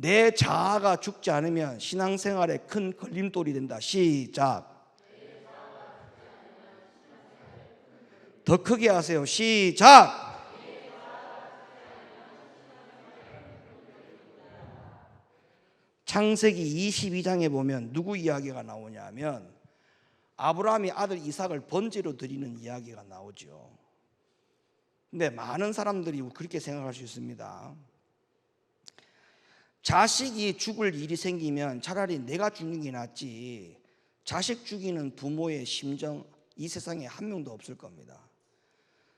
내 자아가 죽지 않으면 신앙생활에 큰 걸림돌이 된다. 시작. 더 크게 하세요. 시작. 창세기 22장에 보면 누구 이야기가 나오냐면 아브라함이 아들 이삭을 번제로 드리는 이야기가 나오죠. 근데 많은 사람들이 그렇게 생각할 수 있습니다. 자식이 죽을 일이 생기면 차라리 내가 죽는 게 낫지, 자식 죽이는 부모의 심정 이 세상에 한 명도 없을 겁니다.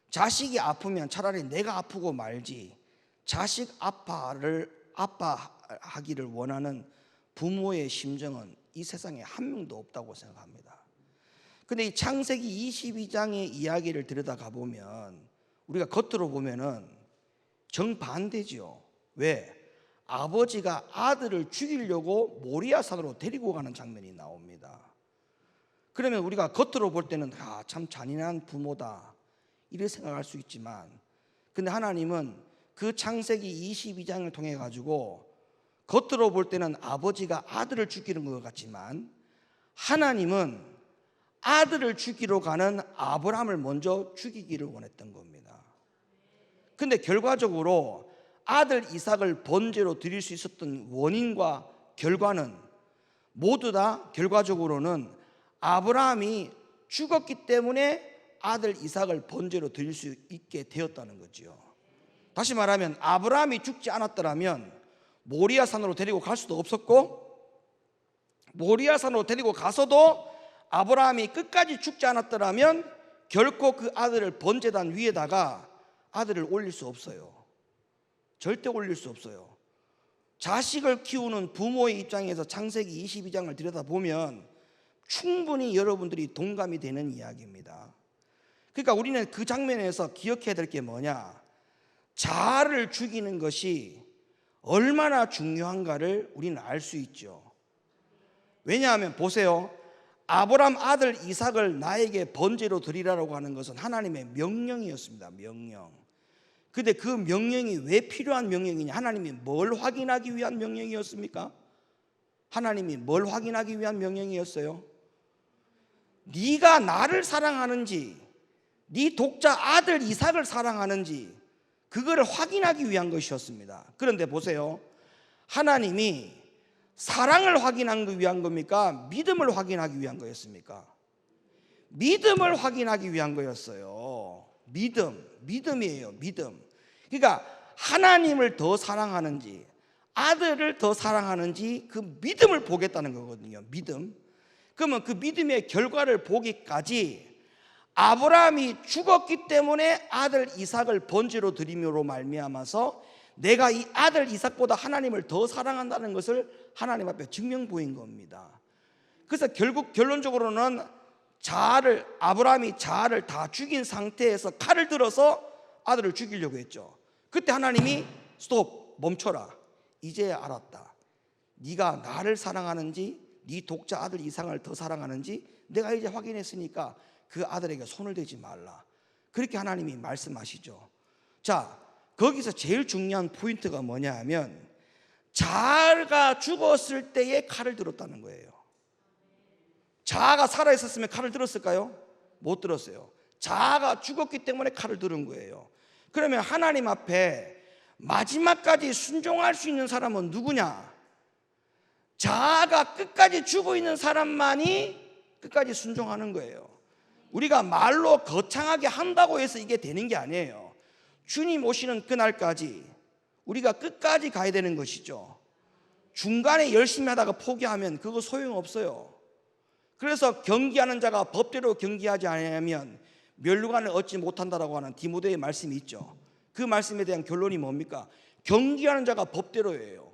자식이 아프면 차라리 내가 아프고 말지, 자식 아파하기를 원하는 부모의 심정은 이 세상에 한 명도 없다고 생각합니다. 근데 이 창세기 22장의 이야기를 들여다가 보면 우리가 겉으로 보면은 정반대죠. 왜? 아버지가 아들을 죽이려고 모리아산으로 데리고 가는 장면이 나옵니다. 그러면 우리가 겉으로 볼 때는 참 잔인한 부모다 이렇게 생각할 수 있지만, 근데 하나님은 그 창세기 22장을 통해 가지고 겉으로 볼 때는 아버지가 아들을 죽이는 것 같지만 하나님은 아들을 죽이러 가는 아브라함을 먼저 죽이기를 원했던 겁니다. 근데 결과적으로 아들 이삭을 번제로 드릴 수 있었던 원인과 결과는 모두 다 결과적으로는 아브라함이 죽었기 때문에 아들 이삭을 번제로 드릴 수 있게 되었다는 거죠. 다시 말하면 아브라함이 죽지 않았더라면 모리아산으로 데리고 갈 수도 없었고, 모리아산으로 데리고 가서도 아브라함이 끝까지 죽지 않았더라면 결코 그 아들을 번제단 위에다가 아들을 올릴 수 없어요. 절대 올릴 수 없어요. 자식을 키우는 부모의 입장에서 창세기 22장을 들여다보면 충분히 여러분들이 동감이 되는 이야기입니다. 그러니까 우리는 그 장면에서 기억해야 될 게 뭐냐, 자아를 죽이는 것이 얼마나 중요한가를 우리는 알 수 있죠. 왜냐하면 보세요, 아브라함 아들 이삭을 나에게 번제로 드리라고 하는 것은 하나님의 명령이었습니다. 명령. 근데 그 명령이 왜 필요한 명령이냐? 하나님이 뭘 확인하기 위한 명령이었습니까? 하나님이 뭘 확인하기 위한 명령이었어요? 네가 나를 사랑하는지, 네 독자 아들 이삭을 사랑하는지 그거를 확인하기 위한 것이었습니다. 그런데 보세요, 하나님이 사랑을 확인하기 위한 겁니까? 믿음을 확인하기 위한 거였습니까? 믿음을 확인하기 위한 거였어요. 믿음이에요. 믿음. 그러니까 하나님을 더 사랑하는지 아들을 더 사랑하는지 그 믿음을 보겠다는 거거든요. 믿음. 그러면 그 믿음의 결과를 보기까지 아브라함이 죽었기 때문에 아들 이삭을 번제로 드림으로 말미암아서 내가 이 아들 이삭보다 하나님을 더 사랑한다는 것을 하나님 앞에 증명 보인 겁니다. 그래서 결국 결론적으로는 아브라함이 자아를 다 죽인 상태에서 칼을 들어서 아들을 죽이려고 했죠. 그때 하나님이 스톱, 멈춰라. 이제야 알았다. 네가 나를 사랑하는지 네 독자 아들 이삭을 더 사랑하는지 내가 이제 확인했으니까 그 아들에게 손을 대지 말라. 그렇게 하나님이 말씀하시죠. 자, 거기서 제일 중요한 포인트가 뭐냐 하면 자아가 죽었을 때에 칼을 들었다는 거예요. 자아가 살아있었으면 칼을 들었을까요? 못 들었어요. 자아가 죽었기 때문에 칼을 들은 거예요. 그러면 하나님 앞에 마지막까지 순종할 수 있는 사람은 누구냐? 자아가 끝까지 죽어 있는 사람만이 끝까지 순종하는 거예요. 우리가 말로 거창하게 한다고 해서 이게 되는 게 아니에요. 주님 오시는 그날까지 우리가 끝까지 가야 되는 것이죠. 중간에 열심히 하다가 포기하면 그거 소용없어요. 그래서 경기하는 자가 법대로 경기하지 않으면 멸류관을 얻지 못한다라고 하는 디모데의 말씀이 있죠. 그 말씀에 대한 결론이 뭡니까? 경기하는 자가 법대로예요.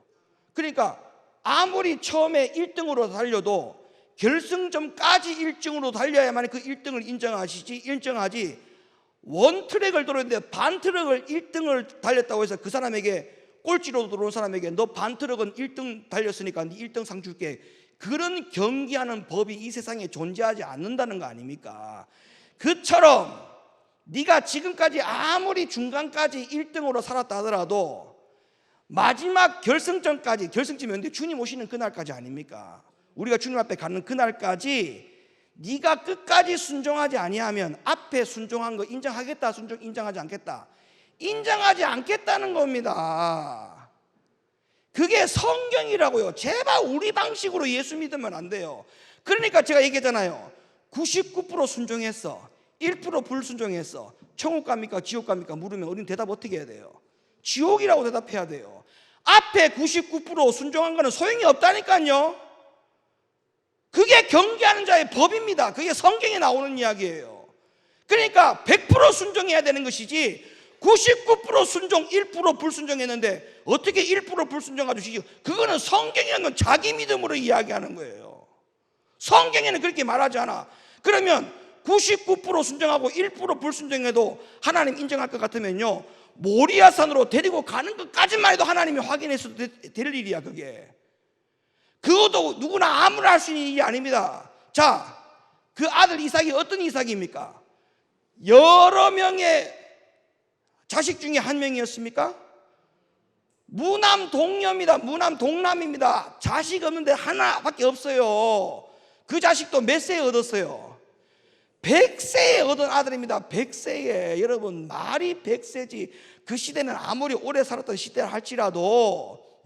그러니까 아무리 처음에 1등으로 달려도 결승점까지 1등으로 달려야만 그 1등을 인정하지 원트랙을 돌았는데 반트랙을 1등을 달렸다고 해서 그 사람에게 꼴찌로 들어온 사람에게 너 반트랙은 1등 달렸으니까 네 1등 상 줄게, 그런 경기하는 법이 이 세상에 존재하지 않는다는 거 아닙니까? 그처럼 네가 지금까지 아무리 중간까지 1등으로 살았다 하더라도 마지막 결승점까지, 결승점이었는데 주님 오시는 그날까지 아닙니까? 우리가 주님 앞에 가는 그날까지 네가 끝까지 순종하지 아니하면 앞에 순종한 거 인정하겠다, 인정하지 않겠다, 인정하지 않겠다는 겁니다. 그게 성경이라고요. 제발 우리 방식으로 예수 믿으면 안 돼요. 그러니까 제가 얘기했잖아요. 99% 순종했어, 1% 불순종했어, 천국 갑니까 지옥 갑니까 물으면 우리는 대답 어떻게 해야 돼요? 지옥이라고 대답해야 돼요. 앞에 99% 순종한 거는 소용이 없다니까요. 그게 경계하는 자의 법입니다. 그게 성경에 나오는 이야기예요. 그러니까 100% 순종해야 되는 것이지 99% 순종 1% 불순종했는데 어떻게 1% 불순종하고 주시죠? 그거는 성경에는 자기 믿음으로 이야기하는 거예요. 성경에는 그렇게 말하지 않아. 그러면 99% 순종하고 1% 불순종해도 하나님 인정할 것 같으면요, 모리아산으로 데리고 가는 것까지만 해도 하나님이 확인해서 될 일이야. 그게 그것도 누구나 아무나 할 수 있는 일이 아닙니다. 자, 그 아들 이삭이 어떤 이삭입니까? 여러 명의 자식 중에 한 명이었습니까? 무남동녀입니다. 무남동남입니다. 자식 없는데 하나밖에 없어요. 그 자식도 몇 세에 얻었어요? 100세에 얻은 아들입니다. 100세에. 여러분, 말이 100세지. 그 시대는 아무리 오래 살았던 시대라 할지라도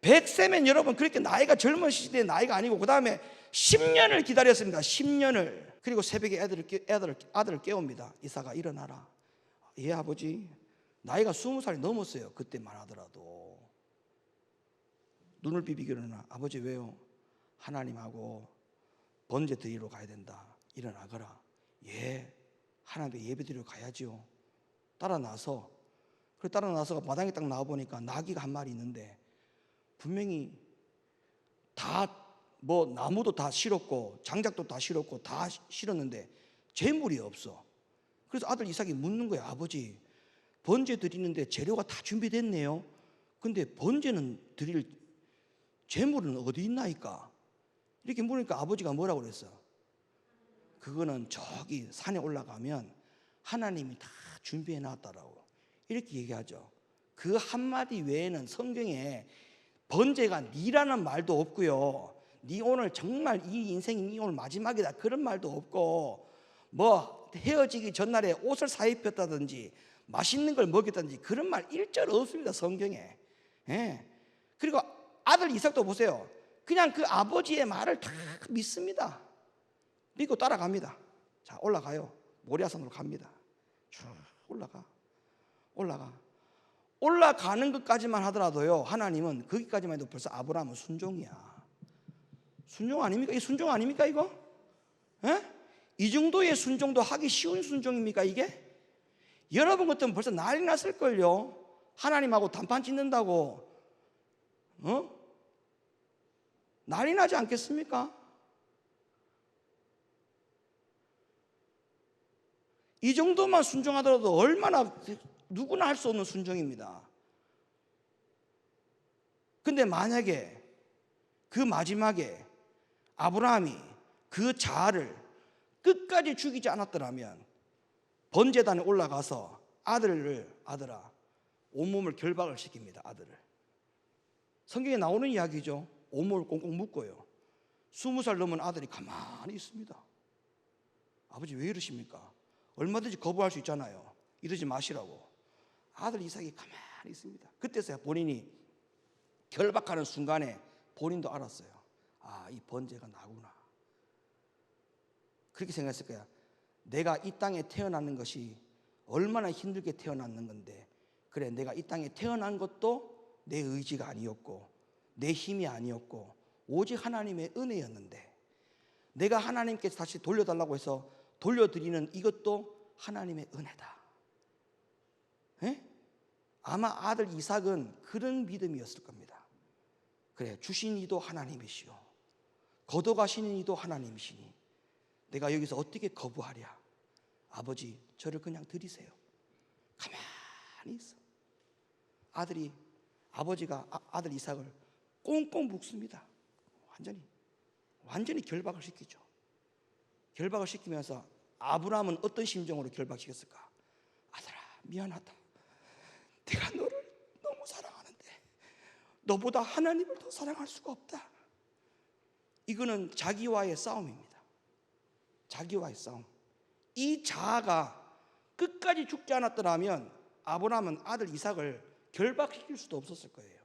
100세면 여러분 그렇게 나이가 젊은 시대의 나이가 아니고, 그 다음에 10년을 기다렸습니다. 10년을. 그리고 새벽에 아들을 깨웁니다. 이삭아, 일어나라. 예, 아버지. 나이가 20살이 넘었어요. 그때만 하더라도. 눈을 비비고 일어나. 아버지, 왜요? 하나님하고 번제 드리러 가야 된다. 일어나거라. 예, 하나님께 예배 드리러 가야지요. 따라 나서 마당에 딱 나와보니까 나귀가 한 마리 있는데, 분명히 다 나무도 다 실었고 장작도 다 실었고 다 실었는데 재물이 없어. 그래서 아들 이삭이 묻는 거야. 아버지, 번제 드리는데 재료가 다 준비됐네요. 근데 번제는 드릴 재물은 어디 있나이까? 이렇게 물으니까 아버지가 뭐라고 그랬어? 그거는 저기 산에 올라가면 하나님이 다 준비해 놨다라고 이렇게 얘기하죠. 그 한마디 외에는 성경에 번제가 니라는 말도 없고요, 니 오늘 정말 이 인생이 니 오늘 마지막이다 그런 말도 없고, 헤어지기 전날에 옷을 사입혔다든지 맛있는 걸 먹였다든지 그런 말 일절 없습니다, 성경에. 그리고 아들 이삭도 보세요. 그냥 그 아버지의 말을 다 믿습니다. 믿고 따라갑니다. 자, 올라가요. 모리아산으로 갑니다. 쭉 올라가는 것까지만 하더라도요, 하나님은 거기까지만 해도 벌써 아브라함은 순종이야. 순종 아닙니까? 이 순종 아닙니까 이거? 이 정도의 순종도 하기 쉬운 순종입니까 이게? 여러분 같으면 벌써 난리 났을걸요. 하나님하고 단판 짓는다고 난리 나지 않겠습니까? 이 정도만 순종하더라도 얼마나 누구나 할 수 없는 순종입니다. 근데 만약에 그 마지막에 아브라함이 그 자아를 끝까지 죽이지 않았더라면 번제단에 올라가서 아들아 온몸을 결박을 시킵니다. 아들을. 성경에 나오는 이야기죠. 온몸을 꽁꽁 묶어요. 20살 넘은 아들이 가만히 있습니다. 아버지 왜 이러십니까? 얼마든지 거부할 수 있잖아요. 이러지 마시라고. 아들 이삭이 가만히 있습니다. 그때서야 본인이 결박하는 순간에 본인도 알았어요. 아, 이 번제가 나구나. 그렇게 생각했을 거야. 내가 이 땅에 태어나는 것이 얼마나 힘들게 태어났는 건데, 그래, 내가 이 땅에 태어난 것도 내 의지가 아니었고 내 힘이 아니었고 오직 하나님의 은혜였는데, 내가 하나님께 다시 돌려달라고 해서 돌려드리는 이것도 하나님의 은혜다. 아마 아들 이삭은 그런 믿음이었을 겁니다. 그래, 주신 이도 하나님이시오, 거둬가시는 이도 하나님이시니 내가 여기서 어떻게 거부하랴. 아버지, 저를 그냥 드리세요. 가만히 있어. 아버지가 아들 이삭을 꽁꽁 묶습니다. 완전히 결박을 시키죠. 결박을 시키면서 아브라함은 어떤 심정으로 결박시켰을까? 아들아, 미안하다. 내가 너를 너무 사랑하는데 너보다 하나님을 더 사랑할 수가 없다. 이거는 자기와의 싸움입니다. 자기와의 싸움. 이 자아가 끝까지 죽지 않았더라면 아브라함은 아들 이삭을 결박시킬 수도 없었을 거예요.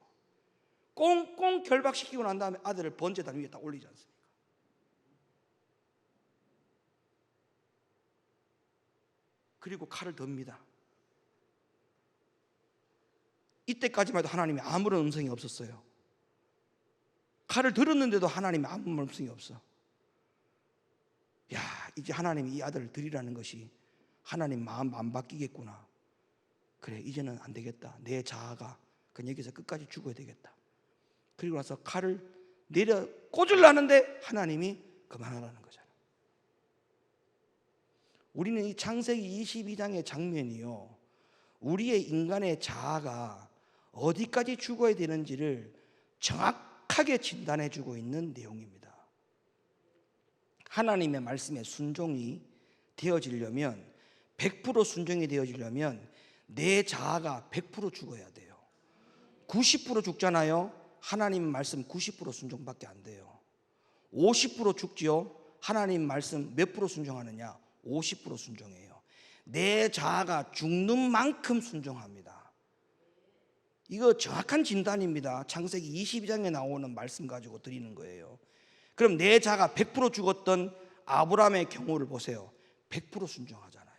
꽁꽁 결박시키고 난 다음에 아들을 번제단 위에 딱 올리지 않습니까? 그리고 칼을 듭니다. 이때까지만 해도 하나님이 아무런 음성이 없었어요. 칼을 들었는데도 하나님이 아무 음성이 없어. 야, 이제 하나님이 이 아들을 드리라는 것이 하나님 마음 안 바뀌겠구나. 그래, 이제는 안 되겠다. 내 자아가 그냥 여기서 끝까지 죽어야 되겠다. 그리고 나서 칼을 내려 꽂으려는데 하나님이 그만하라는 거잖아요. 우리는 이 창세기 22장의 장면이요, 우리의 인간의 자아가 어디까지 죽어야 되는지를 정확하게 진단해 주고 있는 내용입니다. 하나님의 말씀에 순종이 되어지려면, 100% 순종이 되어지려면 내 자아가 100% 죽어야 돼요. 90% 죽잖아요. 하나님 말씀 90% 순종밖에 안 돼요. 50% 죽지요. 하나님 말씀 몇 프로 순종하느냐? 50% 순종해요. 내 자아가 죽는 만큼 순종합니다. 이거 정확한 진단입니다. 창세기 22장에 나오는 말씀 가지고 드리는 거예요. 그럼 내 자아가 100% 죽었던 아브라함의 경우를 보세요. 100% 순종하잖아요.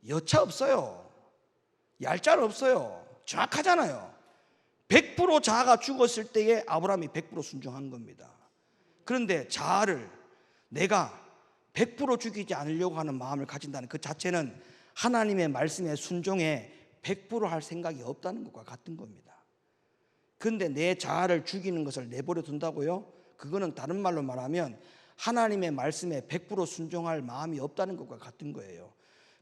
여차 없어요. 얄짤 없어요. 정확하잖아요. 100% 자아가 죽었을 때에 아브라함이 100% 순종한 겁니다. 그런데 자아를 내가 100% 죽이지 않으려고 하는 마음을 가진다는 그 자체는 하나님의 말씀에 순종에 100% 할 생각이 없다는 것과 같은 겁니다. 그런데 내 자아를 죽이는 것을 내버려 둔다고요? 그거는 다른 말로 말하면 하나님의 말씀에 100% 순종할 마음이 없다는 것과 같은 거예요.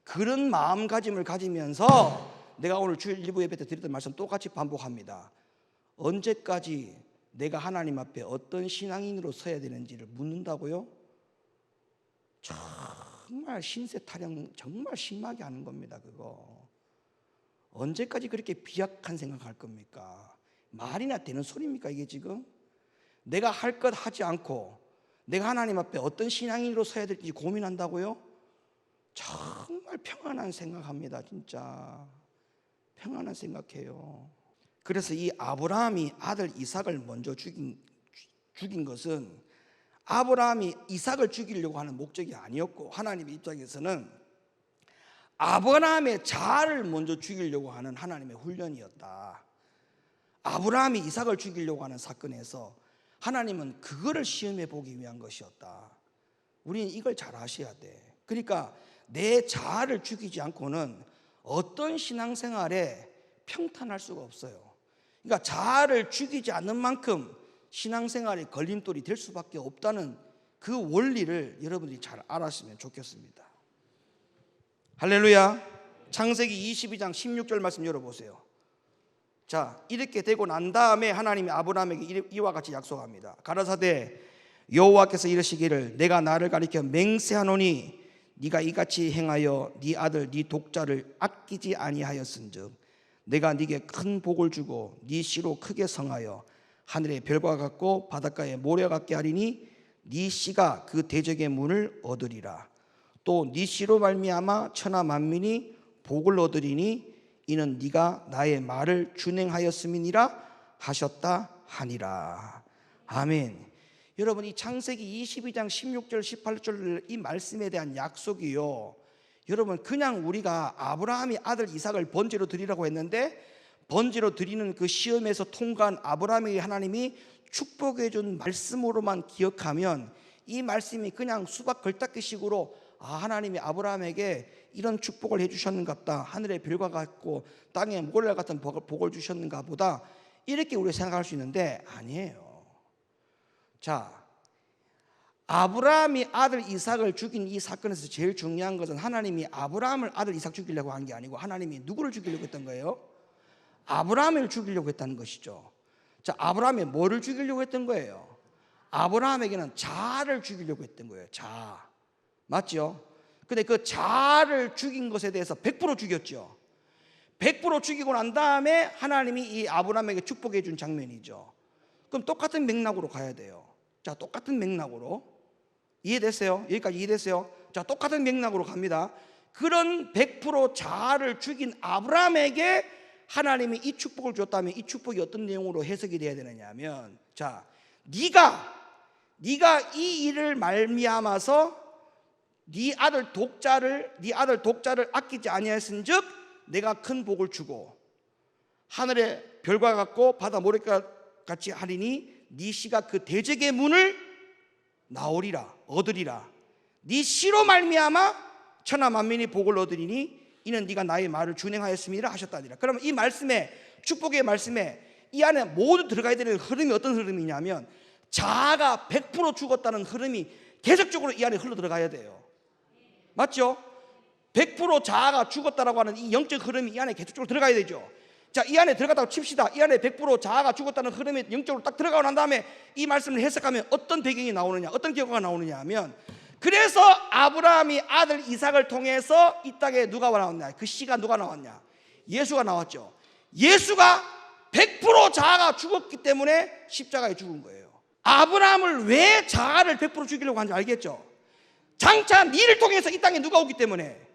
그런 마음가짐을 가지면서 내가 오늘 주일 1부 예배 때 드렸던 말씀 똑같이 반복합니다. 언제까지 내가 하나님 앞에 어떤 신앙인으로 서야 되는지를 묻는다고요? 정말 신세 타령 정말 심하게 하는 겁니다. 그거 언제까지 그렇게 비약한 생각할 겁니까? 말이나 되는 소리입니까 이게 지금? 내가 할 것 하지 않고 내가 하나님 앞에 어떤 신앙인으로 서야 될지 고민한다고요? 정말 평안한 생각합니다. 진짜 평안한 생각해요. 그래서 이 아브라함이 아들 이삭을 먼저 죽인 것은 아브라함이 이삭을 죽이려고 하는 목적이 아니었고, 하나님의 입장에서는 아브라함의 자아를 먼저 죽이려고 하는 하나님의 훈련이었다. 아브라함이 이삭을 죽이려고 하는 사건에서 하나님은 그거를 시험해 보기 위한 것이었다. 우리는 이걸 잘 아셔야 돼. 그러니까 내 자아를 죽이지 않고는 어떤 신앙생활에 평탄할 수가 없어요. 그러니까 자아를 죽이지 않는 만큼 신앙생활의 걸림돌이 될 수밖에 없다는 그 원리를 여러분들이 잘 알았으면 좋겠습니다. 할렐루야. 창세기 22장 16절 말씀 열어보세요. 자, 이렇게 되고 난 다음에 하나님이 아브라함에게 이와 같이 약속합니다. 가라사대 여호와께서 이르시기를 내가 나를 가리켜 맹세하노니 네가 이같이 행하여 네 아들 네 독자를 아끼지 아니하였은즉 내가 네게 큰 복을 주고 네 씨로 크게 성하여 하늘의 별과 같고 바닷가의 모래와 같게 하리니 네 씨가 그 대적의 문을 얻으리라. 또 네 씨로 말미암아 천하 만민이 복을 얻으리니 이는 네가 나의 말을 준행하였음이니라 하셨다 하니라. 아멘. 여러분, 이 창세기 22장 16절 18절 이 말씀에 대한 약속이요, 여러분 그냥 우리가 아브라함이 아들 이삭을 번제로 드리라고 했는데 번제로 드리는 그 시험에서 통과한 아브라함에게 하나님이 축복해 준 말씀으로만 기억하면 이 말씀이 그냥 수박 걸닦기식으로 하나님이 아브라함에게 이런 축복을 해주셨는갑다, 하늘의 별과 같고 땅의 모래 같은 복을 주셨는가 보다, 이렇게 우리가 생각할 수 있는데 아니에요. 자, 아브라함이 아들 이삭을 죽인 이 사건에서 제일 중요한 것은 하나님이 아브라함을 아들 이삭 죽이려고 한 게 아니고 하나님이 누구를 죽이려고 했던 거예요? 아브라함을 죽이려고 했다는 것이죠. 자, 아브라함이 뭐를 죽이려고 했던 거예요? 아브라함에게는 자아를 죽이려고 했던 거예요. 자아. 맞죠? 근데 그 자아를 죽인 것에 대해서 100% 죽였죠. 100% 죽이고 난 다음에 하나님이 이 아브라함에게 축복해 준 장면이죠. 그럼 똑같은 맥락으로 가야 돼요. 자, 똑같은 맥락으로. 이해됐어요? 여기까지 이해됐어요? 자, 똑같은 맥락으로 갑니다. 그런 100% 자아를 죽인 아브라함에게 하나님이 이 축복을 줬다면 이 축복이 어떤 내용으로 해석이 돼야 되느냐 하면, 자, 네가 이 일을 말미암아서 네 아들 독자를 아끼지 아니하였은즉 내가 큰 복을 주고 하늘의 별과 같고 바다 모래가 같이 하리니 네 씨가 그 대적의 문을 나오리라 얻으리라. 네 씨로 말미암아 천하 만민이 복을 얻으리니 이는 네가 나의 말을 준행하였음이라 하셨다니라. 그러면 이 말씀에, 축복의 말씀에 이 안에 모두 들어가야 되는 흐름이 어떤 흐름이냐면, 자아가 100% 죽었다는 흐름이 계속적으로 이 안에 흘러 들어가야 돼요. 맞죠? 100% 자아가 죽었다라고 하는 이 영적 흐름이 이 안에 계속적으로 들어가야 되죠. 자, 이 안에 들어갔다고 칩시다. 이 안에 100% 자아가 죽었다는 흐름이 영적으로 딱 들어가고 난 다음에 이 말씀을 해석하면 어떤 배경이 나오느냐, 어떤 결과가 나오느냐 하면, 그래서 아브라함이 아들 이삭을 통해서 이 땅에 누가 나왔냐? 그 씨가 누가 나왔냐? 예수가 나왔죠. 예수가 100% 자아가 죽었기 때문에 십자가에 죽은 거예요. 아브라함을 왜 자아를 100% 죽이려고 하는지 알겠죠? 장차 니를 통해서 이 땅에 누가 오기 때문에,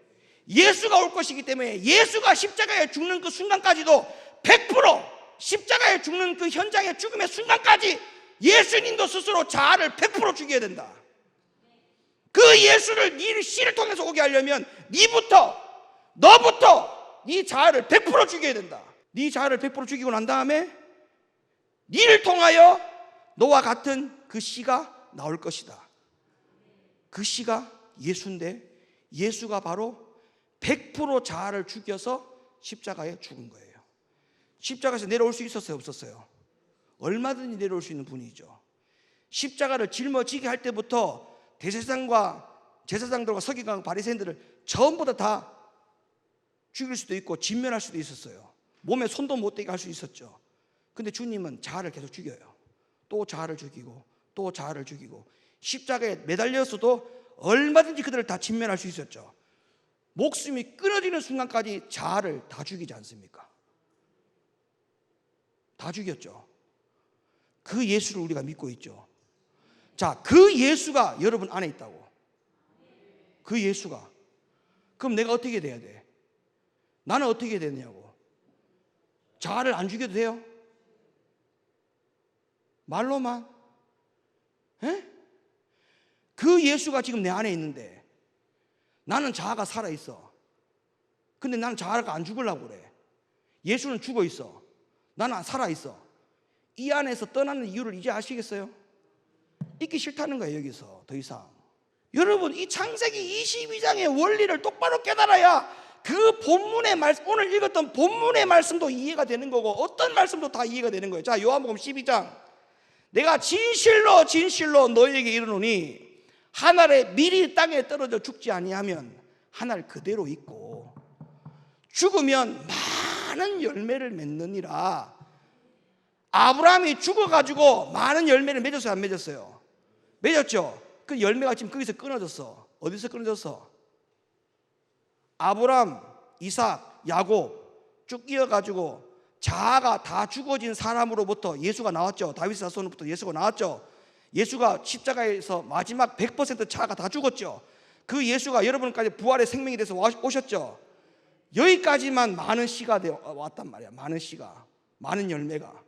예수가 올 것이기 때문에, 예수가 십자가에 죽는 그 순간까지도 100% 십자가에 죽는 그 현장의 죽음의 순간까지 예수님도 스스로 자아를 100% 죽여야 된다. 그 예수를 네 씨를 통해서 오게 하려면 너부터 네 자아를 100% 죽여야 된다. 네 자아를 100% 죽이고 난 다음에 니를 통하여 너와 같은 그 씨가 나올 것이다. 그 씨가 예수인데, 예수가 바로 100% 자아를 죽여서 십자가에 죽은 거예요. 십자가에서 내려올 수 있었어요, 없었어요? 얼마든지 내려올 수 있는 분이죠. 십자가를 짊어지게 할 때부터 제사장들과 서기관, 바리새인들을 전부 다 죽일 수도 있고 진멸할 수도 있었어요. 몸에 손도 못 대게 할 수 있었죠. 근데 주님은 자아를 계속 죽여요. 또 자아를 죽이고 또 자아를 죽이고, 십자가에 매달려서도 얼마든지 그들을 다 진멸할 수 있었죠. 목숨이 끊어지는 순간까지 자아를 다 죽이지 않습니까? 다 죽였죠. 그 예수를 우리가 믿고 있죠. 자, 그 예수가 여러분 안에 있다고. 그 예수가. 그럼 내가 어떻게 돼야 돼? 나는 어떻게 되느냐고. 자아를 안 죽여도 돼요? 말로만? 에? 그 예수가 지금 내 안에 있는데 나는 자아가 살아있어. 근데 나는 자아가 안 죽으려고 그래. 예수는 죽어 있어. 나는 살아있어. 이 안에서 떠나는 이유를 이제 아시겠어요? 있기 싫다는 거예요. 여기서 더 이상. 여러분, 이 창세기 22장의 원리를 똑바로 깨달아야 그 본문의 말씀, 오늘 읽었던 본문의 말씀도 이해가 되는 거고 어떤 말씀도 다 이해가 되는 거예요. 자, 요한복음 12장. 내가 진실로 너희에게 이르노니 한 알의 밀이 땅에 떨어져 죽지 아니하면 한 알 그대로 있고 죽으면 많은 열매를 맺느니라. 아브라함이 죽어가지고 많은 열매를 맺었어요, 안 맺었어요? 맺었죠. 그 열매가 지금 거기서 끊어졌어. 어디서 끊어졌어? 아브라함, 이삭, 야곱 쭉 이어가지고 자아가 다 죽어진 사람으로부터 예수가 나왔죠. 다윗 자손으로부터 예수가 나왔죠. 예수가 십자가에서 마지막 100% 자아가 다 죽었죠. 그 예수가 여러분까지 부활의 생명이 돼서 오셨죠. 여기까지만 많은 씨가 왔단 말이야. 많은 씨가, 많은 열매가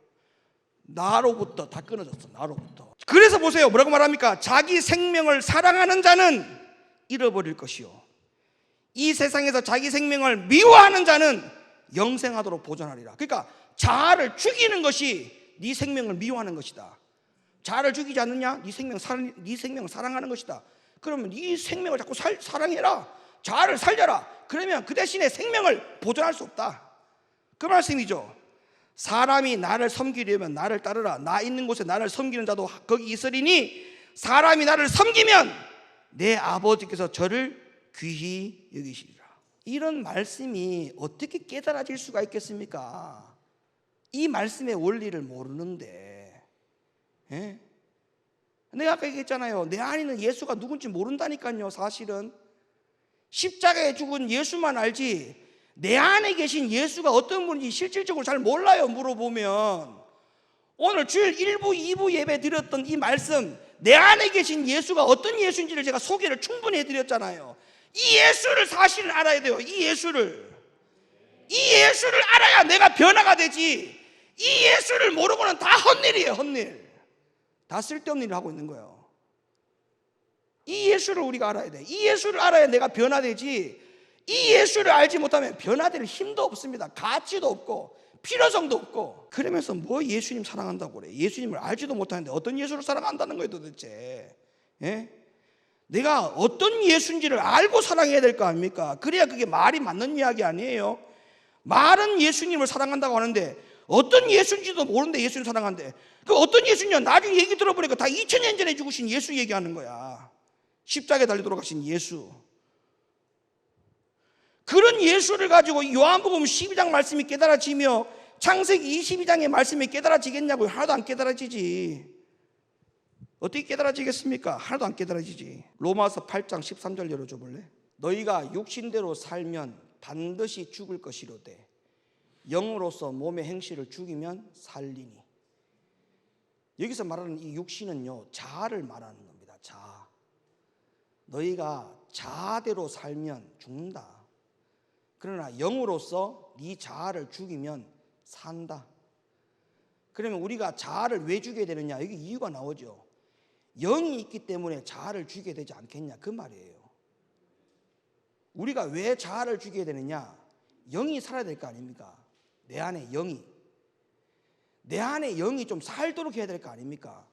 나로부터 다 끊어졌어. 나로부터. 그래서 보세요, 뭐라고 말합니까? 자기 생명을 사랑하는 자는 잃어버릴 것이요, 이 세상에서 자기 생명을 미워하는 자는 영생하도록 보존하리라. 그러니까 자아를 죽이는 것이 네 생명을 미워하는 것이다. 자아를 죽이지 않느냐? 네 생명을 사랑하는 것이다. 그러면 네 생명을 자꾸 사랑해라. 자아를 살려라. 그러면 그 대신에 생명을 보존할 수 없다. 그 말씀이죠. 사람이 나를 섬기려면 나를 따르라. 나 있는 곳에 나를 섬기는 자도 거기 있으리니 사람이 나를 섬기면 내 아버지께서 저를 귀히 여기시리라. 이런 말씀이 어떻게 깨달아질 수가 있겠습니까? 이 말씀의 원리를 모르는데. 예? 내가 아까 얘기했잖아요. 내 안에 있는 예수가 누군지 모른다니까요. 사실은 십자가에 죽은 예수만 알지 내 안에 계신 예수가 어떤 분인지 실질적으로 잘 몰라요. 물어보면 오늘 주일 1부 2부 예배 드렸던 이 말씀, 내 안에 계신 예수가 어떤 예수인지를 제가 소개를 충분히 해드렸잖아요. 이 예수를 사실은 알아야 돼요. 이 예수를 알아야 내가 변화가 되지. 이 예수를 모르고는 다 헛일이에요. 헛일. 다 쓸데없는 일을 하고 있는 거예요. 이 예수를 우리가 알아야 돼. 이 예수를 알아야 내가 변화되지. 이 예수를 알지 못하면 변화될 힘도 없습니다. 가치도 없고 필요성도 없고. 그러면서 뭐 예수님 사랑한다고 그래. 예수님을 알지도 못하는데 어떤 예수를 사랑한다는 거예요 도대체. 예? 내가 어떤 예수인지를 알고 사랑해야 될 거 아닙니까? 그래야 그게 말이 맞는 이야기 아니에요. 말은 예수님을 사랑한다고 하는데 어떤 예수인지도 모르는데 예수님 사랑한대. 그 어떤 예수냐? 나중에 얘기 들어보니까 다 2000년 전에 죽으신 예수 얘기하는 거야. 십자가에 달려 돌아가신 예수. 그런 예수를 가지고 요한복음 12장 말씀이 깨달아지며 창세기 22장의 말씀이 깨달아지겠냐고요? 하나도 안 깨달아지지. 어떻게 깨달아지겠습니까? 하나도 안 깨달아지지. 로마서 8장 13절 열어줘 볼래? 너희가 육신대로 살면 반드시 죽을 것이로되 영으로서 몸의 행실을 죽이면 살리니. 여기서 말하는 이 육신은요, 자아를 말하는 겁니다. 자아. 너희가 자아대로 살면 죽는다. 그러나 영으로서 네 자아를 죽이면 산다. 그러면 우리가 자아를 왜 죽여야 되느냐? 여기 이유가 나오죠. 영이 있기 때문에 자아를 죽여야 되지 않겠냐, 그 말이에요. 우리가 왜 자아를 죽여야 되느냐? 영이 살아야 될 거 아닙니까? 내 안에 영이 좀 살도록 해야 될 거 아닙니까?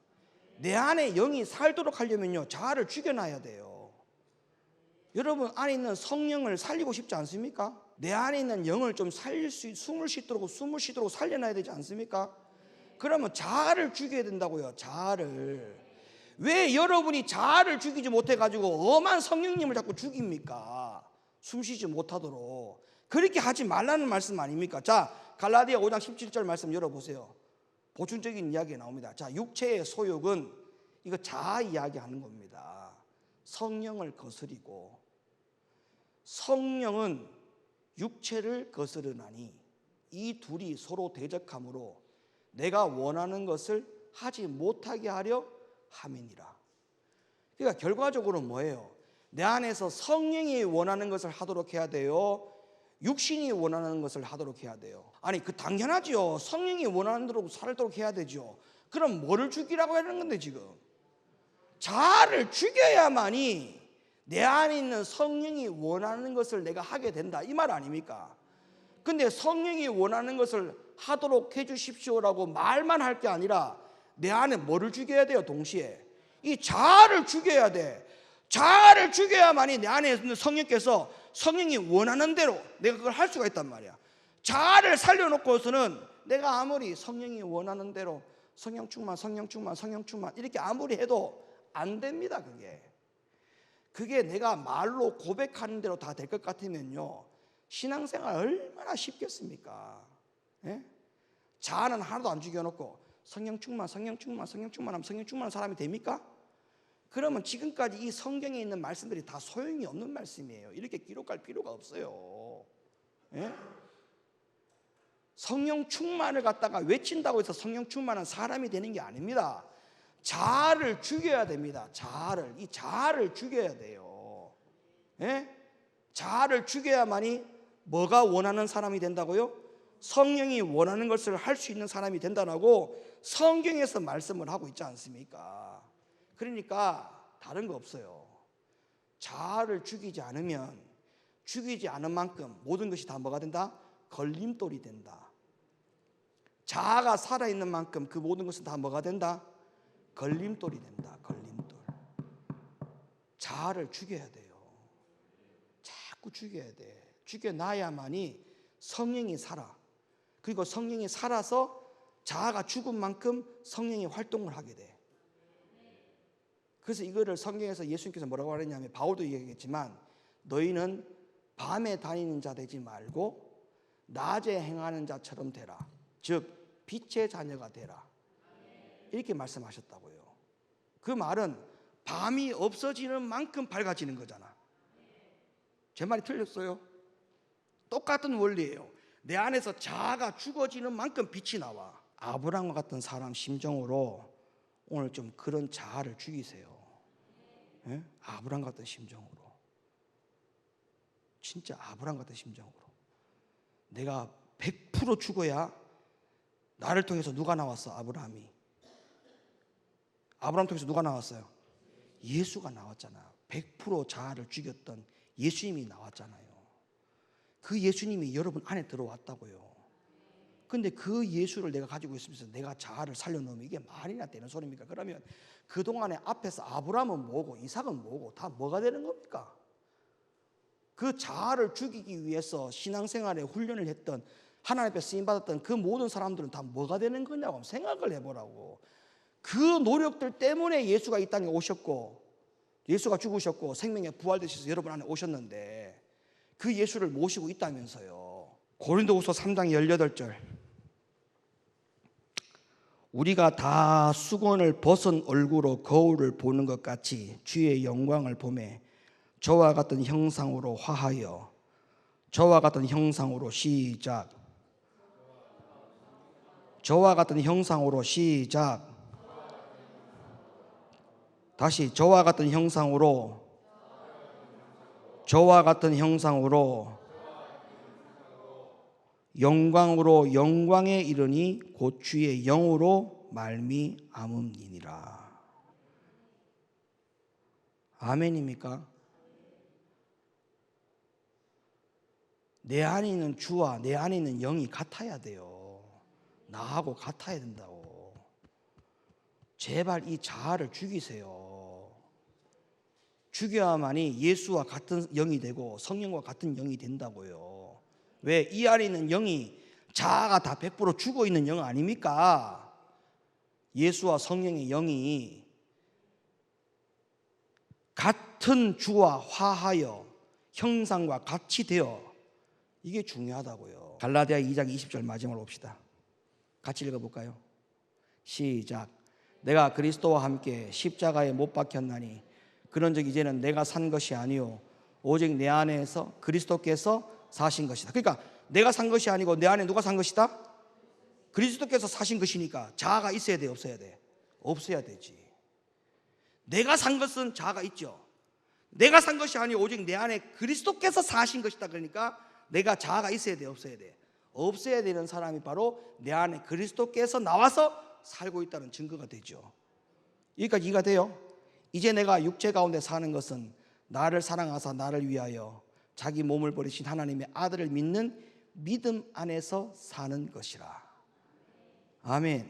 내 안에 영이 살도록 하려면요, 자아를 죽여놔야 돼요. 여러분 안에 있는 성령을 살리고 싶지 않습니까? 내 안에 있는 영을 좀 살릴 수, 숨을 쉬도록 살려놔야 되지 않습니까? 그러면 자아를 죽여야 된다고요. 자아를. 왜 여러분이 자아를 죽이지 못해가지고 엄한 성령님을 자꾸 죽입니까? 숨쉬지 못하도록. 그렇게 하지 말라는 말씀 아닙니까? 자, 갈라디아 5장 17절 말씀 열어보세요. 보충적인 이야기가 나옵니다. 자, 육체의 소욕은 이거 자아 이야기하는 겁니다. 성령을 거스리고 성령은 육체를 거스르나니 이 둘이 서로 대적함으로 내가 원하는 것을 하지 못하게 하려 함이니라. 그러니까 결과적으로 뭐예요? 내 안에서 성령이 원하는 것을 하도록 해야 돼요? 육신이 원하는 것을 하도록 해야 돼요? 아니, 그 당연하지요. 성령이 원하는 대로 살도록 해야 되죠. 그럼 뭐를 죽이라고 하는 건데 지금? 자아를 죽여야만이 내 안에 있는 성령이 원하는 것을 내가 하게 된다, 이 말 아닙니까? 근데 성령이 원하는 것을 하도록 해주십시오라고 말만 할 게 아니라 내 안에 뭐를 죽여야 돼요? 동시에 이 자아를 죽여야 돼. 자아를 죽여야만이 내 안에 있는 성령께서 성령이 원하는 대로 내가 그걸 할 수가 있단 말이야. 자아를 살려놓고서는 내가 아무리 성령이 원하는 대로 성령 충만 이렇게 아무리 해도 안 됩니다. 그게 내가 말로 고백하는 대로 다 될 것 같으면요, 신앙생활 얼마나 쉽겠습니까? 예? 자아는 하나도 안 죽여놓고 성령 충만 하면 성령 충만한 사람이 됩니까? 그러면 지금까지 이 성경에 있는 말씀들이 다 소용이 없는 말씀이에요. 이렇게 기록할 필요가 없어요. 예? 성령 충만을 갖다가 외친다고 해서 성령 충만한 사람이 되는 게 아닙니다. 자아를 죽여야 됩니다. 이 자아를 죽여야 돼요. 예? 자아를 죽여야만이 뭐가 원하는 사람이 된다고요? 성령이 원하는 것을 할 수 있는 사람이 된다고 성경에서 말씀을 하고 있지 않습니까? 그러니까 다른 거 없어요. 자아를 죽이지 않으면 죽이지 않은 만큼 모든 것이 다 뭐가 된다? 걸림돌이 된다. 자아가 살아있는 만큼 그 모든 것은 다 뭐가 된다? 걸림돌이 된다. 걸림돌. 자아를 죽여야 돼요. 자꾸 죽여야 돼. 죽여놔야만이 성령이 살아. 그리고 성령이 살아서 자아가 죽은 만큼 성령이 활동을 하게 돼. 그래서 이거를 성경에서 예수님께서 뭐라고 하느냐면, 바울도 얘기했지만 너희는 밤에 다니는 자 되지 말고 낮에 행하는 자처럼 되라. 즉 빛의 자녀가 되라. 이렇게 말씀하셨다고요. 그 말은 밤이 없어지는 만큼 밝아지는 거잖아. 제 말이 틀렸어요? 똑같은 원리예요. 내 안에서 자아가 죽어지는 만큼 빛이 나와. 아브라함과 같은 사람 심정으로 오늘 좀 그런 자아를 죽이세요. 예? 아브라함 같은 심정으로. 진짜 아브라함 같은 심정으로. 내가 100% 죽어야 나를 통해서 누가 나왔어? 아브라함이. 아브라함 통해서 누가 나왔어요? 예수가 나왔잖아. 100% 자아를 죽였던 예수님이 나왔잖아요. 그 예수님이 여러분 안에 들어왔다고요. 근데 그 예수를 내가 가지고 있으면서 내가 자아를 살려놓으면 이게 말이나 되는 소리입니까? 그러면 그동안에 앞에서 아브라함은 뭐고 이삭은 뭐고 다 뭐가 되는 겁니까? 그 자아를 죽이기 위해서 신앙생활에 훈련을 했던, 하나님 앞에 쓰임받았던 그 모든 사람들은 다 뭐가 되는 거냐고 생각을 해보라고. 그 노력들 때문에 예수가 이 땅에 오셨고, 예수가 죽으셨고 생명의 부활되셔서 여러분 안에 오셨는데 그 예수를 모시고 있다면서요. 고린도후서 3장 18절. 우리가 다 수건을 벗은 얼굴로 거울을 보는 것 같이 주의 영광을 보매 저와 같은 형상으로 화하여, 저와 같은 형상으로 시작, 저와 같은 형상으로 시작, 다시 저와 같은 형상으로, 저와 같은 형상으로 영광으로 영광에 이르니 곧 주의 영으로 말미암음이니라. 아멘입니까? 내 안에 있는 주와 내 안에 있는 영이 같아야 돼요. 나하고 같아야 된다고. 제발 이 자아를 죽이세요. 죽여야만이 예수와 같은 영이 되고 성령과 같은 영이 된다고요. 왜? 이 안에 있는 영이, 자아가 다 100% 죽어 있는 영 아닙니까? 예수와 성령의 영이 같은 주와 화하여 형상과 같이 되어, 이게 중요하다고요. 갈라디아 2장 20절 마지막으로 봅시다. 같이 읽어볼까요? 시작. 내가 그리스도와 함께 십자가에 못 박혔나니 그런즉 이제는 내가 산 것이 아니요 오직 내 안에서 그리스도께서 사신 것이다. 그러니까 내가 산 것이 아니고 내 안에 누가 산 것이다? 그리스도께서 사신 것이니까 자아가 있어야 돼, 없어야 돼? 없어야 되지. 내가 산 것은 자아가 있죠. 내가 산 것이 아니고 오직 내 안에 그리스도께서 사신 것이다. 그러니까 내가 자아가 있어야 돼, 없어야 돼? 없어야 되는 사람이 바로 내 안에 그리스도께서 나와서 살고 있다는 증거가 되죠. 여기까지 이해가 돼요? 이제 내가 육체 가운데 사는 것은 나를 사랑하사 나를 위하여 자기 몸을 버리신 하나님의 아들을 믿는 믿음 안에서 사는 것이라. 아멘.